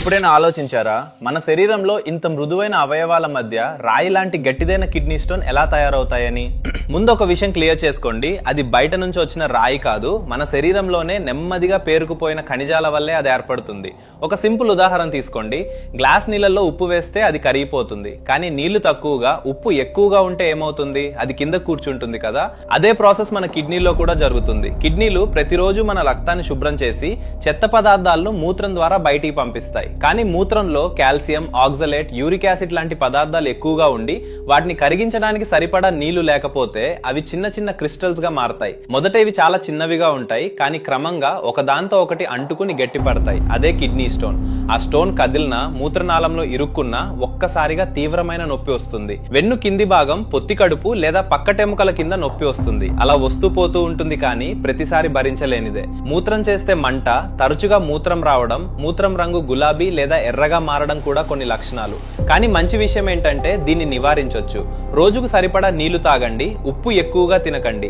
ఎప్పుడైనా ఆలోచించారా మన శరీరంలో ఇంత మృదువైన అవయవాల మధ్య రాయి లాంటి గట్టిదైన కిడ్నీ స్టోన్ ఎలా తయారవుతాయని? ముందు ఒక విషయం క్లియర్ చేసుకోండి, అది బయట నుంచి వచ్చిన రాయి కాదు, మన శరీరంలోనే నెమ్మదిగా పేరుకుపోయిన ఖనిజాల వల్లే అది ఏర్పడుతుంది. ఒక సింపుల్ ఉదాహరణ తీసుకోండి. గ్లాస్ నీళ్ళల్లో ఉప్పు వేస్తే అది కరిగిపోతుంది, కానీ నీళ్లు తక్కువగా ఉప్పు ఎక్కువగా ఉంటే ఏమవుతుంది? అది కింద కూర్చుంటుంది కదా. అదే ప్రాసెస్ మన కిడ్నీలో కూడా జరుగుతుంది. కిడ్నీలు ప్రతిరోజు మన రక్తాన్ని శుభ్రం చేసి చెత్త పదార్థాలను మూత్రం ద్వారా బయటికి పంపిస్తాయి. కానీ మూత్రంలో కాల్షియం, ఆక్సలేట్, యూరిక్ యాసిడ్ లాంటి పదార్థాలు ఎక్కువగా ఉండి వాటిని కరిగించడానికి సరిపడా నీళ్లు లేకపోతే అవి చిన్న చిన్న క్రిస్టల్స్ గా మారతాయి. మొదట ఇవి చాలా చిన్నవిగా ఉంటాయి, కానీ క్రమంగా ఒకదాంతో ఒకటి అంటుకుని గట్టిపడతాయి. అదే కిడ్నీ స్టోన్. ఆ స్టోన్ కదిలినా, మూత్రనాళంలో ఇరుక్కున్నా ఒక్కసారిగా తీవ్రమైన నొప్పి వస్తుంది. వెన్ను కింది భాగం, పొత్తి కడుపు లేదా పక్కటెముకల కింద నొప్పి వస్తుంది. అలా వస్తూ పోతూ ఉంటుంది, కానీ ప్రతిసారి భరించలేనిదే. మూత్రం చేస్తే మంట, తరచుగా మూత్రం రావడం, మూత్రం రంగు గులాబీ లేదా ఎర్రగా మారడం కూడా కొన్ని లక్షణాలు. కానీ మంచి విషయం ఏంటంటే దీన్ని నివారించొచ్చు. రోజుకు సరిపడా నీళ్లు తాగండి, ఉప్పు ఎక్కువగా తినకండి,